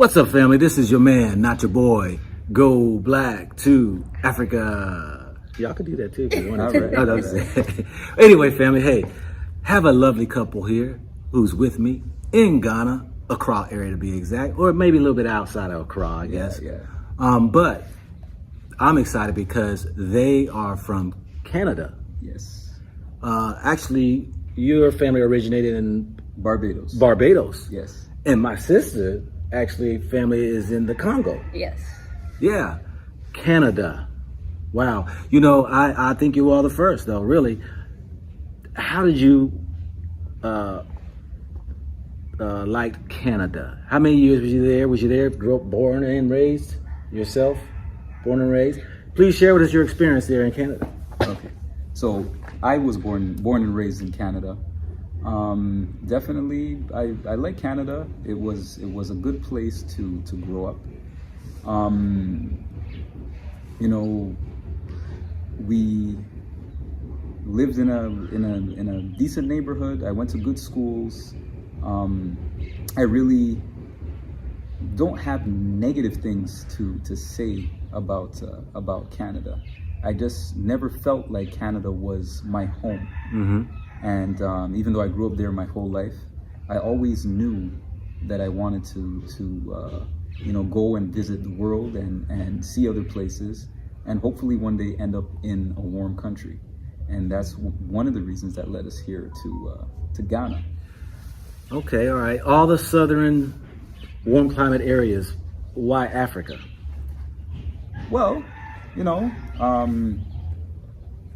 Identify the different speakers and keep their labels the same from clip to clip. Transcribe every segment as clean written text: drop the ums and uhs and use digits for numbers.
Speaker 1: What's up, family? This is your man, not your boy, Goblack2afrika. Y'all could do that too if you wanted to. Anyway, family, hey, have a lovely couple here who's with me in Ghana, Accra area to be exact, or maybe a little bit outside of Accra, I guess. But I'm excited because they are from Canada.
Speaker 2: Yes.
Speaker 1: Actually, your family originated in
Speaker 2: Barbados.
Speaker 1: Barbados.
Speaker 2: Yes.
Speaker 1: And my sister, actually, family is in the Congo.
Speaker 3: Yes.
Speaker 1: Yeah. Canada. Wow. You know, I think you all the first, though, really. How did you like Canada? How many years was you there? Was you there, born and raised yourself? Born and raised? Please share with us your experience there in Canada.
Speaker 2: Okay. So I was born and raised in Canada. Definitely, I like Canada. It was a good place to grow up. You know, we lived in a decent neighborhood. I went to good schools. I really don't have negative things to say about Canada. I just never felt like Canada was my home.
Speaker 1: Mm-hmm.
Speaker 2: And even though I grew up there my whole life, I always knew that I wanted to go and visit the world and see other places, and hopefully one day end up in a warm country. And that's one of the reasons that led us here to Ghana.
Speaker 1: Okay, all right. All the southern warm climate areas, why Africa?
Speaker 2: Well, you know,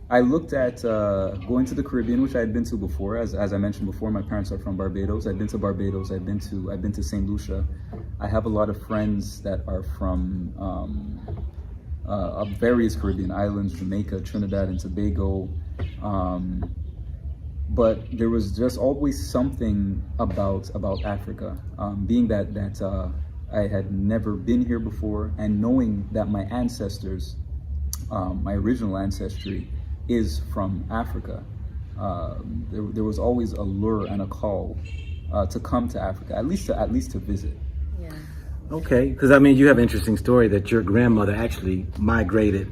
Speaker 2: I looked at going to the Caribbean, which I had been to before. As I mentioned before, my parents are from Barbados. I've been to Barbados. I've been to St. Lucia. I have a lot of friends that are from various Caribbean islands, Jamaica, Trinidad and Tobago. But there was just always something about Africa, being that I had never been here before, and knowing that my ancestors, my original ancestry, is from Africa. There was always a lure and a call to come to Africa, at least to visit.
Speaker 3: Yeah.
Speaker 1: Okay, because I mean, you have an interesting story that your grandmother actually migrated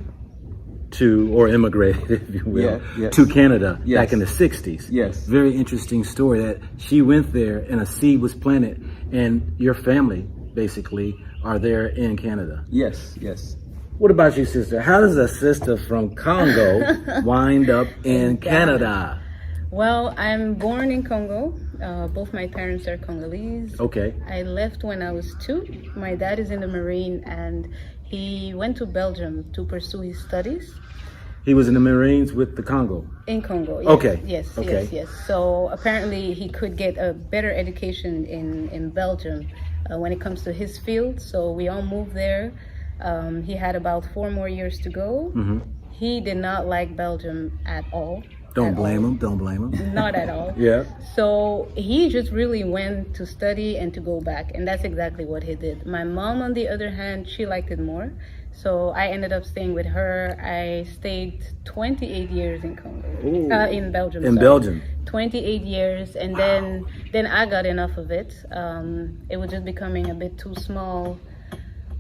Speaker 1: to, or immigrated, if you will, to Canada back in the 60s.
Speaker 2: Yes.
Speaker 1: Very interesting story that she went there and a seed was planted, and your family basically are there in Canada.
Speaker 2: Yes, yes.
Speaker 1: What about you, sister? How does a sister from Congo wind up in Canada?
Speaker 3: Well, I'm born in Congo. Both my parents are Congolese.
Speaker 1: Okay.
Speaker 3: I left when I was 2. My dad is in the Marine, and he went to Belgium to pursue his studies.
Speaker 1: He was in the Marines with the Congo?
Speaker 3: In Congo, yes.
Speaker 1: Okay.
Speaker 3: Yes,
Speaker 1: okay.
Speaker 3: yes. So apparently he could get a better education in Belgium when it comes to his field. So we all moved there. He had about 4 more years to go.
Speaker 1: Mm-hmm.
Speaker 3: He did not like Belgium at all.
Speaker 1: Don't blame him.
Speaker 3: Not at all.
Speaker 1: Yeah.
Speaker 3: So he just really went to study and to go back. And that's exactly what he did. My mom, on the other hand, she liked it more. So I ended up staying with her. I stayed 28 years in Congo. In Belgium.
Speaker 1: In Belgium.
Speaker 3: 28 years. And then I got enough of it. It was just becoming a bit too small.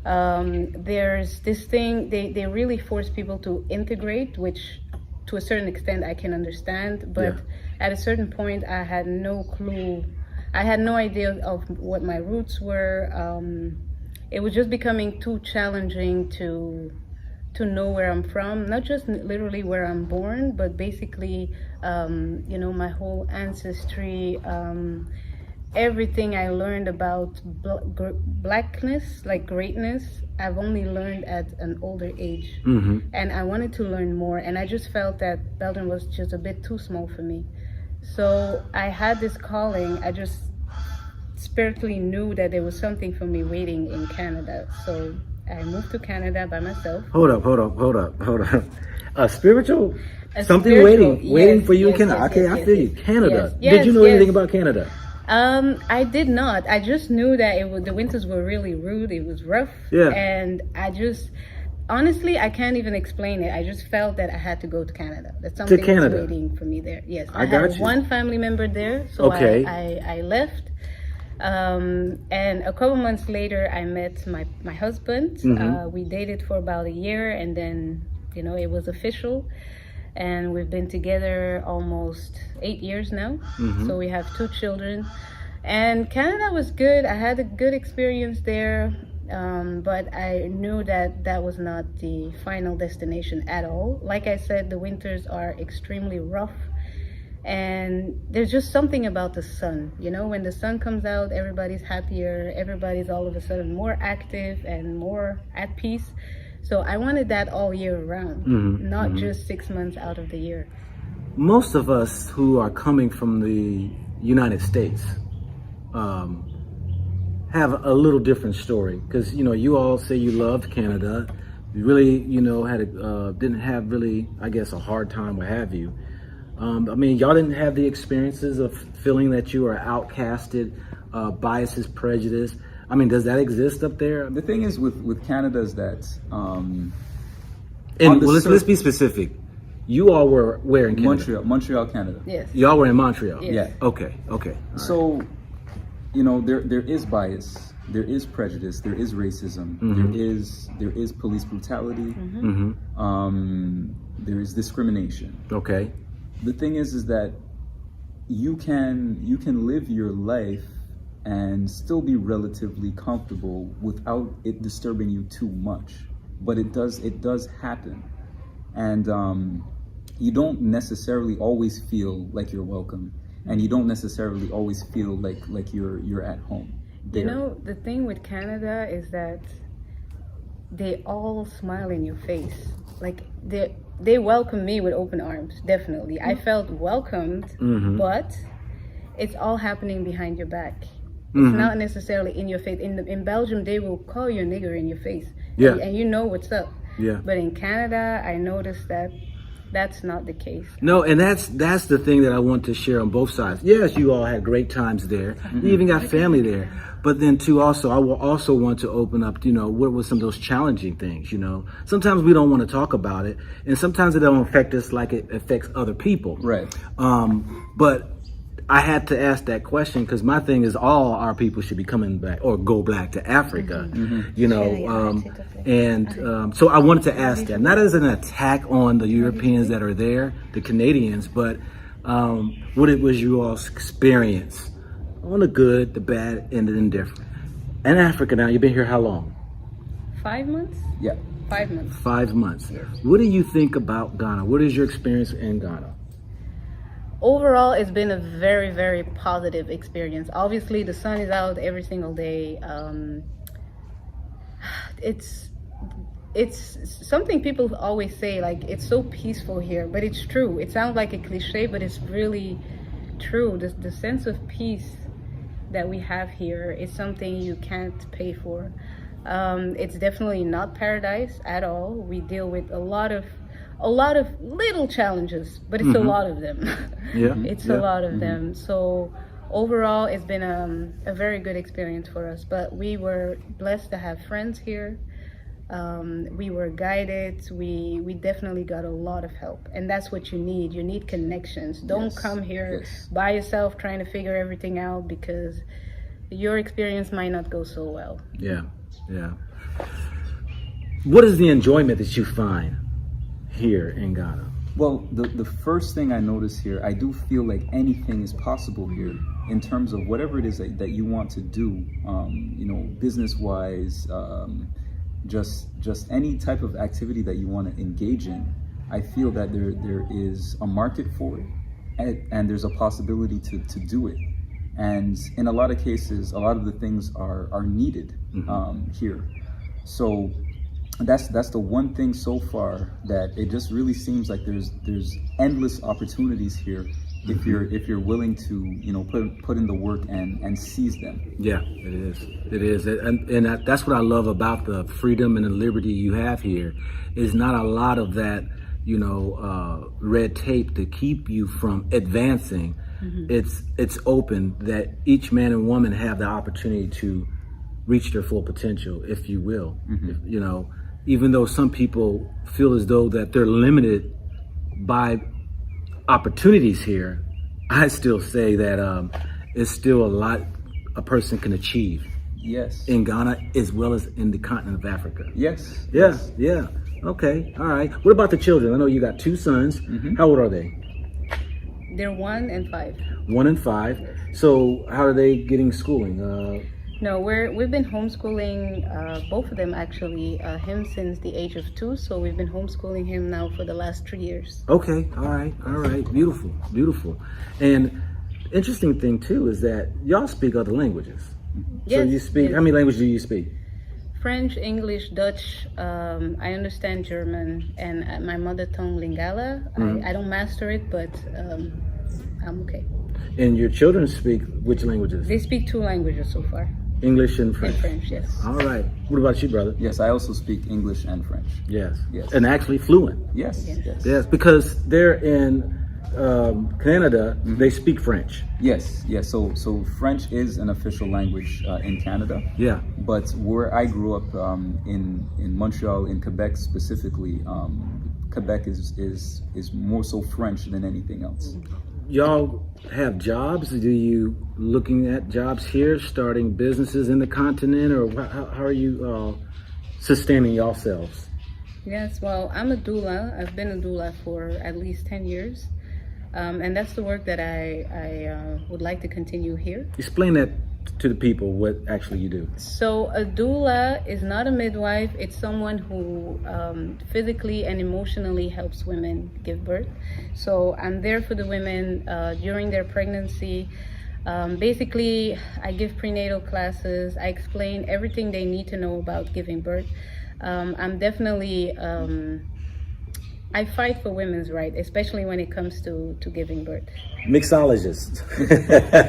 Speaker 3: There's this thing, they really force people to integrate, which to a certain extent I can understand, but at a certain point I had no clue. I had no idea of what my roots were. It was just becoming too challenging to know where I'm from, not just literally where I'm born, but basically, my whole ancestry, everything I learned about blackness, like greatness, I've only learned at an older age.
Speaker 1: Mm-hmm.
Speaker 3: And I wanted to learn more, and I just felt that Belgium was just a bit too small for me. So I had this calling. I just spiritually knew that there was something for me waiting in Canada. So I moved to Canada by myself.
Speaker 1: Hold up. Spiritual? Something
Speaker 3: spiritual,
Speaker 1: waiting for you in Canada.
Speaker 3: Yes,
Speaker 1: okay,
Speaker 3: yes,
Speaker 1: I feel you.
Speaker 3: yes.
Speaker 1: Canada.
Speaker 3: Yes,
Speaker 1: Did you know
Speaker 3: yes.
Speaker 1: anything about Canada?
Speaker 3: I did not. I just knew that the winters were really rude. It was rough.
Speaker 1: Yeah.
Speaker 3: And honestly, I can't even explain it. I just felt that I had to go to Canada. That something was waiting for me there. Yes.
Speaker 1: I got
Speaker 3: had
Speaker 1: you.
Speaker 3: one family member there, so
Speaker 1: okay.
Speaker 3: I left. And a couple months later, I met my husband. We dated for about a year, and then, it was official. And we've been together almost 8 years now. So we have 2 children. And Canada was good. I had a good experience there. But I knew that was not the final destination at all. Like I said, the winters are extremely rough. And there's just something about the sun. When the sun comes out, everybody's happier. Everybody's all of a sudden more active and more at peace. So I wanted that all year round, not just 6 months out of the year.
Speaker 1: Most of us who are coming from the United States have a little different story, because you all say you loved Canada. You really didn't have really, I guess, a hard time, what have you. Y'all didn't have the experiences of feeling that you are outcasted, biases, prejudice. Does that exist up there?
Speaker 2: The thing is with Canada is that
Speaker 1: let's be specific. You all were where in Canada?
Speaker 2: Montreal, Canada.
Speaker 3: Yes.
Speaker 1: Y'all were in Montreal.
Speaker 3: Yes.
Speaker 2: Yeah.
Speaker 1: Okay. All
Speaker 2: so, there is bias, there is prejudice, there is racism, there is police brutality, there is discrimination.
Speaker 1: Okay.
Speaker 2: The thing is that you can live your life and still be relatively comfortable without it disturbing you too much. But it does happen, and you don't necessarily always feel like you're welcome, and you don't necessarily always feel like you're at home there.
Speaker 3: The thing with Canada is that they all smile in your face. Like they welcome me with open arms. Definitely, I felt welcomed, but it's all happening behind your back. It's not necessarily in your face. In Belgium, they will call you a nigger in your face.
Speaker 1: Yeah.
Speaker 3: And you know what's up.
Speaker 1: Yeah.
Speaker 3: But in Canada, I noticed that that's not the case.
Speaker 1: No, and that's the thing that I want to share on both sides. Yes, you all had great times there. You even got family there. But then too, also, I will also want to open up, what were some of those challenging things, Sometimes we don't want to talk about it, and sometimes it don't affect us like it affects other people.
Speaker 2: Right.
Speaker 1: But I had to ask that question because my thing is all our people should be coming back or go back to Africa, so I wanted to ask that, not as an attack on the Europeans that are there, the Canadians, but what it was you all's experience on the good, the bad, and the indifferent. In Africa now, you've been here how long?
Speaker 3: 5 months?
Speaker 2: Yeah.
Speaker 3: 5 months.
Speaker 1: 5 months.
Speaker 3: Yes.
Speaker 1: What do you think about Ghana? What is your experience in Ghana?
Speaker 3: Overall, it's been a very, very positive experience. Obviously, the sun is out every single day. It's something people always say, like, it's so peaceful here, but it's true. It sounds like a cliche, but it's really true. The sense of peace that we have here is something you can't pay for. It's definitely not paradise at all. We deal with a lot of little challenges, but it's a lot of them. It's a lot of them. So overall, it's been a very good experience for us. But we were blessed to have friends here. We were guided. We definitely got a lot of help, and that's what you need. You need connections. Don't come here by yourself trying to figure everything out, because your experience might not go so well.
Speaker 1: Yeah. What is the enjoyment that you find here in Ghana?
Speaker 2: Well, the first thing I notice here, I do feel like anything is possible here in terms of whatever it is that you want to do, business-wise, just any type of activity that you want to engage in. I feel that there is a market for it, and there's a possibility to do it. And in a lot of cases, a lot of the things are needed here. So that's the one thing so far, that it just really seems like there's endless opportunities here if you're willing to put in the work and seize them.
Speaker 1: Yeah, it is, and that's what I love about the freedom and the liberty you have here. Is not a lot of that red tape to keep you from advancing. It's open, that each man and woman have the opportunity to reach their full potential, if you will. Even though some people feel as though that they're limited by opportunities here, I still say that it's still a a person can achieve
Speaker 2: Yes.
Speaker 1: in Ghana as well as in the continent of Africa.
Speaker 2: Yes.
Speaker 1: Yeah,
Speaker 2: Yes.
Speaker 1: yeah. Okay, all right. What about the children? I know you got 2 sons. How old are they?
Speaker 3: They're 1 and 5.
Speaker 1: 1 and 5. So how are they getting schooling?
Speaker 3: No, we've been homeschooling both of them actually. Him since the age of 2, so we've been homeschooling him now for the last 3 years.
Speaker 1: Okay, all right. Beautiful, beautiful. And interesting thing too is that y'all speak other languages. So
Speaker 3: Yes,
Speaker 1: you speak.
Speaker 3: yes.
Speaker 1: How many languages do you speak?
Speaker 3: French, English, Dutch. I understand German, and my mother tongue Lingala. I don't master it, but I'm okay.
Speaker 1: And your children speak which languages?
Speaker 3: They speak 2 languages so far.
Speaker 1: English and French.
Speaker 3: And French, yes.
Speaker 1: All right. What about you, brother?
Speaker 2: Yes. I also speak English and French.
Speaker 1: Yes.
Speaker 2: Yes.
Speaker 1: And actually fluent.
Speaker 2: Yes.
Speaker 3: Yes.
Speaker 2: Yes.
Speaker 1: Yes, because they're in Canada. They speak French.
Speaker 2: Yes. Yes. So French is an official language in Canada.
Speaker 1: Yeah.
Speaker 2: But where I grew up in Montreal, in Quebec specifically, Quebec is more so French than anything else.
Speaker 1: Y'all have jobs? Do you looking at jobs here, starting businesses in the continent, or how are you sustaining yourselves?
Speaker 3: Yes, well, I'm a doula. I've been a doula for at least 10 years. And that's the work that I would like to continue here.
Speaker 1: Explain that to the people, what actually you do.
Speaker 3: So a doula is not a midwife. It's someone who physically and emotionally helps women give birth. So I'm there for the women during their pregnancy. Basically, I give prenatal classes. I explain everything they need to know about giving birth. I'm definitely... I fight for women's rights, especially when it comes to giving birth.
Speaker 1: Mixologist.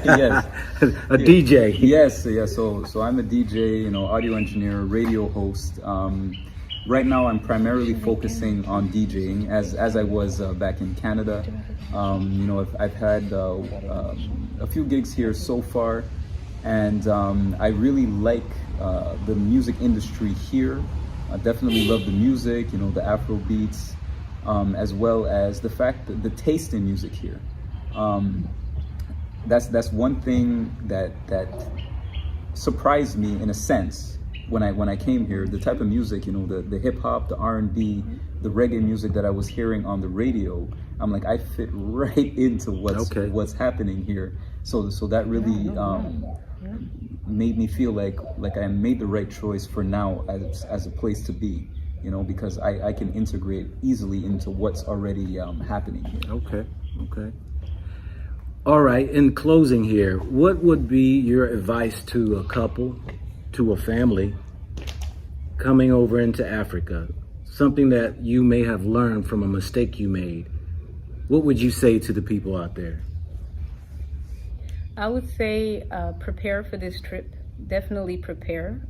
Speaker 2: Yes.
Speaker 1: A DJ.
Speaker 2: Yes, yeah. So I'm a DJ, audio engineer, radio host. Right now, I'm primarily focusing on DJing, as I was back in Canada. I've had a few gigs here so far, and I really like the music industry here. I definitely love the music, the Afro beats. As well as the fact that the taste in music here. That's one thing that surprised me in a sense when I came here. The type of music, the hip hop, the R&B, the reggae music that I was hearing on the radio. I'm like, I fit right into what's happening here. So that really made me feel like I made the right choice for now as a place to be. Because I can integrate easily into what's already happening here.
Speaker 1: Okay. All right, in closing here, what would be your advice to a couple, to a family coming over into Africa? Something that you may have learned from a mistake you made. What would you say to the people out there?
Speaker 3: I would say prepare for this trip. Definitely prepare.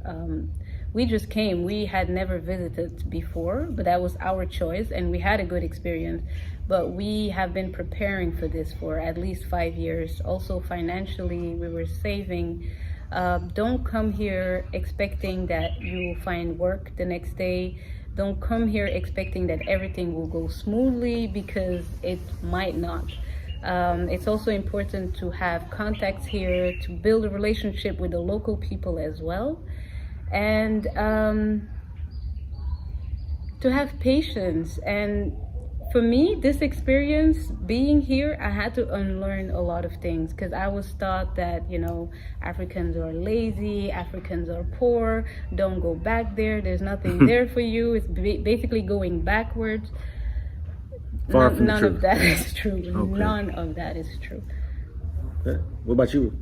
Speaker 3: We just came. We had never visited before, but that was our choice, and we had a good experience. But we have been preparing for this for at least 5 years. Also financially, we were saving. Don't come here expecting that you will find work the next day. Don't come here expecting that everything will go smoothly, because it might not. It's also important to have contacts here, to build a relationship with the local people as well. And to have patience. And for me, this experience being here, I had to unlearn a lot of things, because I was taught that Africans are lazy, Africans are poor, don't go back there, there's nothing there for you. It's basically going backwards. None of that is true. Okay. None of that is true.
Speaker 1: Okay. What about you?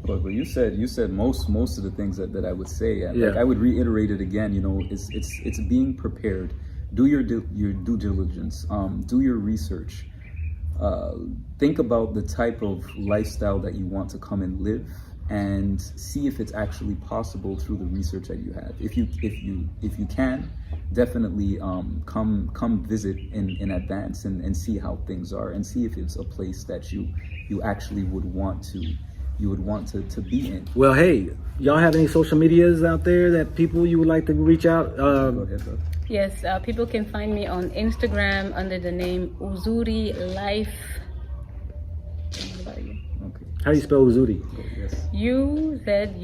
Speaker 2: But you said most of the things that I would say.
Speaker 1: Yeah.
Speaker 2: Like I would reiterate it again. It's being prepared. Do your due diligence. Do your research. Think about the type of lifestyle that you want to come and live, and see if it's actually possible through the research that you have. If you can, definitely come visit in advance and see how things are, and see if it's a place that you actually would want to be in.
Speaker 1: Well, hey, y'all have any social medias out there that people you would like to reach out?
Speaker 2: Go ahead, bro.
Speaker 3: Yes, people can find me on Instagram under the name Uzuri Life. What about you?
Speaker 2: Okay.
Speaker 1: How do you spell Uzuri?
Speaker 2: Yes.
Speaker 3: Uzurife.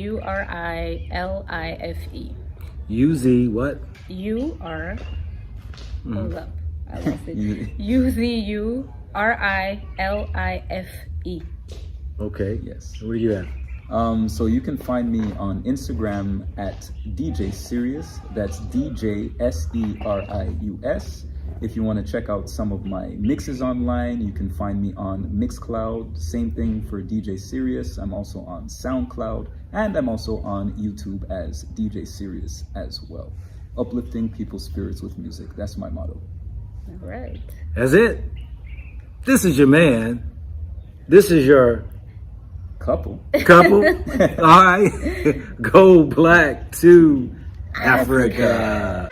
Speaker 1: U-Z what?
Speaker 3: U-R. Hold up. I lost it.
Speaker 2: You-
Speaker 3: Uzurife.
Speaker 1: Okay.
Speaker 2: Yes.
Speaker 1: What do you have?
Speaker 2: So you can find me on Instagram at DJ Serious. That's DJSERIUS. If you want to check out some of my mixes online, you can find me on Mixcloud. Same thing for DJ Serious. I'm also on SoundCloud, and I'm also on YouTube as DJ Serious as well. Uplifting people's spirits with music. That's my motto.
Speaker 3: All right.
Speaker 1: That's it. This is your man. This is your
Speaker 2: Couple.
Speaker 1: couple. All right. Go Black to Africa.